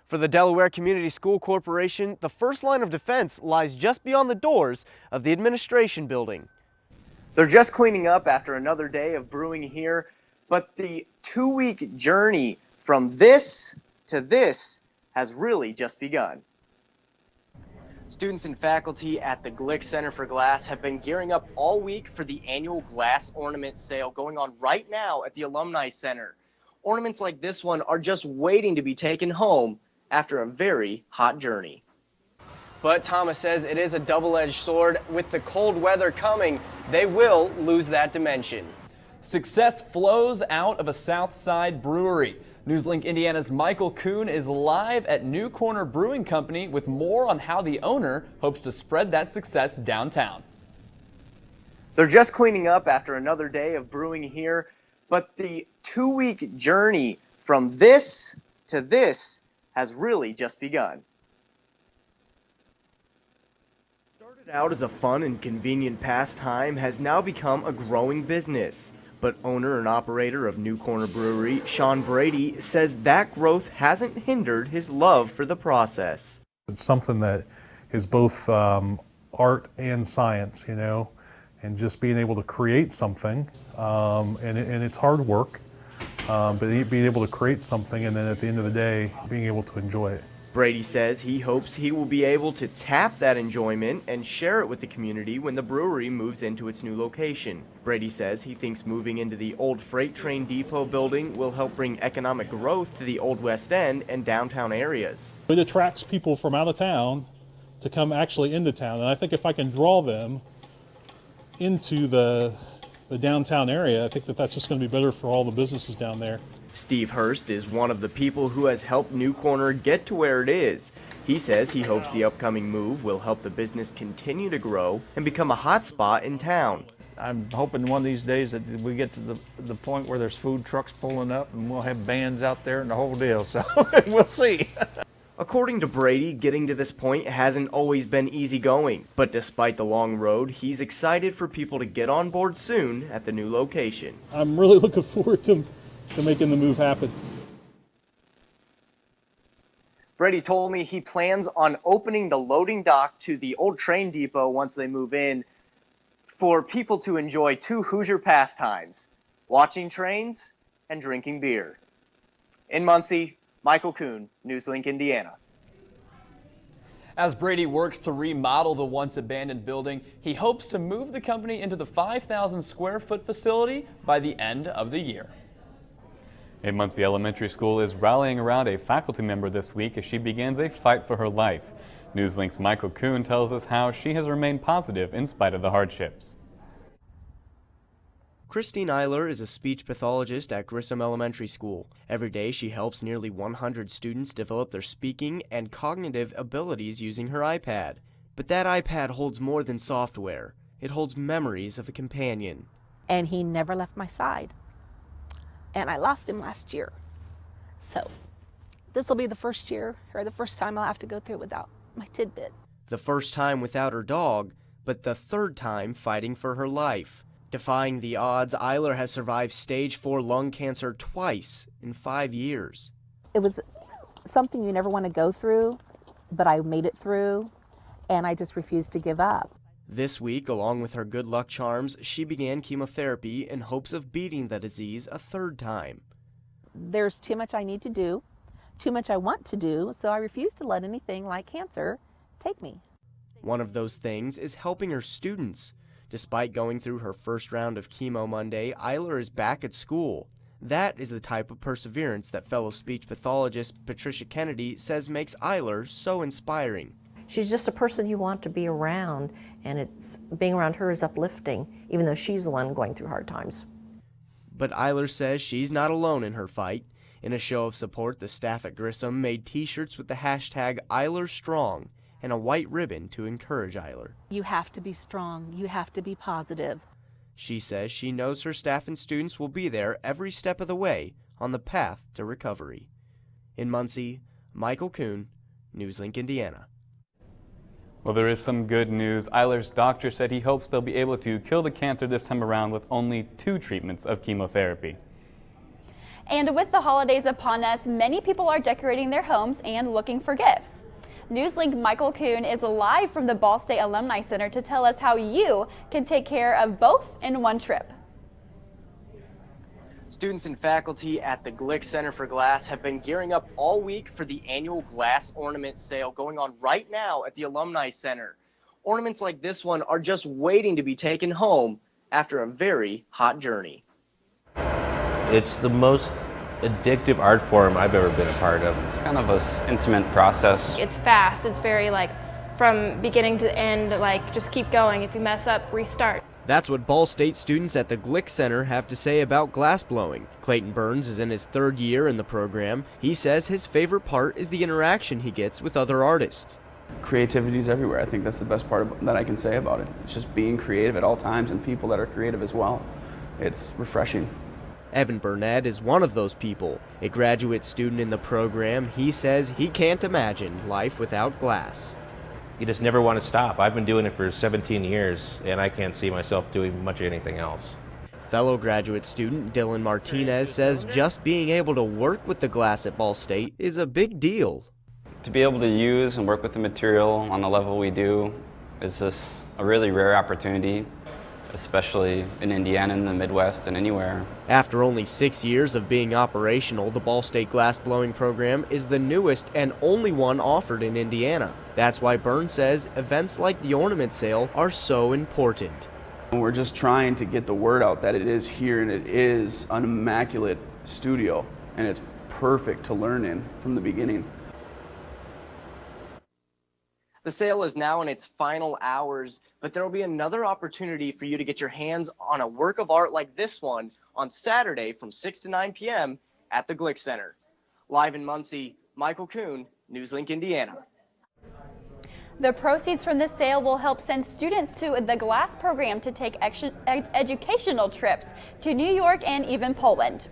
For the Delaware Community School Corporation, the first line of defense lies just beyond the doors of the administration building. They're just cleaning up after another day of brewing here, but the 2-week journey from this to this has really just begun. Students and faculty at the Glick Center for Glass have been gearing up all week for the annual glass ornament sale going on right now at the Alumni Center. Ornaments like this one are just waiting to be taken home after a very hot journey. But Thomas says it is a double-edged sword. With the cold weather coming, they will lose that dimension. Success flows out of a Southside brewery. Newslink Indiana's Michael Kuhn is live at New Corner Brewing Company with more on how the owner hopes to spread that success downtown. They're just cleaning up after another day of brewing here, but the 2-week journey from this to this has really just begun. Started out as a fun and convenient pastime, has now become a growing business. But owner and operator of New Corner Brewery, Sean Brady, says that growth hasn't hindered his love for the process. It's something that is both art and science, you know, and just being able to create something, and it's hard work, but being able to create something and then at the end of the day, being able to enjoy it. Brady says he hopes he will be able to tap that enjoyment and share it with the community when the brewery moves into its new location. Brady says he thinks moving into the old freight train depot building will help bring economic growth to the Old West End and downtown areas. It attracts people from out of town to come actually into town, and I think if I can draw them into the downtown area, I think that's just going to be better for all the businesses down there. Steve Hurst is one of the people who has helped New Corner get to where it is. He says he hopes the upcoming move will help the business continue to grow and become a hot spot in town. I'm hoping one of these days that we get to the point where there's food trucks pulling up and we'll have bands out there and the whole deal, so we'll see. According to Brady, getting to this point hasn't always been easy going, but despite the long road, he's excited for people to get on board soon at the new location. I'm really looking forward to making the move happen. Brady told me he plans on opening the loading dock to the old train depot once they move in for people to enjoy 2 Hoosier pastimes, watching trains and drinking beer. In Muncie, Michael Kuhn, Newslink, Indiana. As Brady works to remodel the once abandoned building, he hopes to move the company into the 5,000 square foot facility by the end of the year. A Muncie Elementary School is rallying around a faculty member this week as she begins a fight for her life. Newslink's Michael Kuhn tells us how she has remained positive in spite of the hardships. Christine Eiler is a speech pathologist at Grissom Elementary School. Every day she helps nearly 100 students develop their speaking and cognitive abilities using her iPad. But that iPad holds more than software. It holds memories of a companion. And he never left my side. And I lost him last year. So this will be the first year, or the first time I'll have to go through without my tidbit. The first time without her dog, but the third time fighting for her life. Defying the odds, Eiler has survived stage 4 lung cancer twice in 5 years. It was something you never want to go through, but I made it through, and I just refused to give up. This week, along with her good luck charms, she began chemotherapy in hopes of beating the disease a third time. There's too much I need to do, too much I want to do, so I refuse to let anything like cancer take me. One of those things is helping her students. Despite going through her first round of chemo Monday, Eiler is back at school. That is the type of perseverance that fellow speech pathologist Patricia Kennedy says makes Eiler so inspiring. She's just a person you want to be around, and being around her is uplifting, even though she's the one going through hard times. But Eiler says she's not alone in her fight. In a show of support, the staff at Grissom made t-shirts with the hashtag #EilerStrong and a white ribbon to encourage Eiler. You have to be strong. You have to be positive. She says she knows her staff and students will be there every step of the way on the path to recovery. In Muncie, Michael Kuhn, Newslink, Indiana. Well, there is some good news. Eiler's doctor said he hopes they'll be able to kill the cancer this time around with only 2 treatments of chemotherapy. And with the holidays upon us, many people are decorating their homes and looking for gifts. Newslink Michael Kuhn is live from the Ball State Alumni Center to tell us how you can take care of both in one trip. Students and faculty at the Glick Center for Glass have been gearing up all week for the annual glass ornament sale going on right now at the Alumni Center. Ornaments like this one are just waiting to be taken home after a very hot journey. It's the most addictive art form I've ever been a part of. It's kind of an intimate process. It's fast. It's very from beginning to end, just keep going. If you mess up, restart. That's what Ball State students at the Glick Center have to say about glass blowing. Clayton Burns is in his 3rd year in the program. He says his favorite part is the interaction he gets with other artists. Creativity is everywhere. I think that's the best part that I can say about it. It's just being creative at all times and people that are creative as well. It's refreshing. Evan Burnett is one of those people. A graduate student in the program, he says he can't imagine life without glass. You just never want to stop. I've been doing it for 17 years, and I can't see myself doing much of anything else. Fellow graduate student Dylan Martinez says just being able to work with the glass at Ball State is a big deal. To be able to use and work with the material on the level we do is just a really rare opportunity, especially in Indiana, in the Midwest, and anywhere. After only 6 years of being operational, the Ball State glass blowing program is the newest and only one offered in Indiana. That's why Burns says events like the ornament sale are so important. We're just trying to get the word out that it is here and it is an immaculate studio and it's perfect to learn in from the beginning. The sale is now in its final hours, but there will be another opportunity for you to get your hands on a work of art like this one on Saturday from 6 to 9 p.m. at the Glick Center. Live in Muncie, Michael Kuhn, Newslink, Indiana. The proceeds from this sale will help send students to the glass program to take educational trips to New York and even Poland.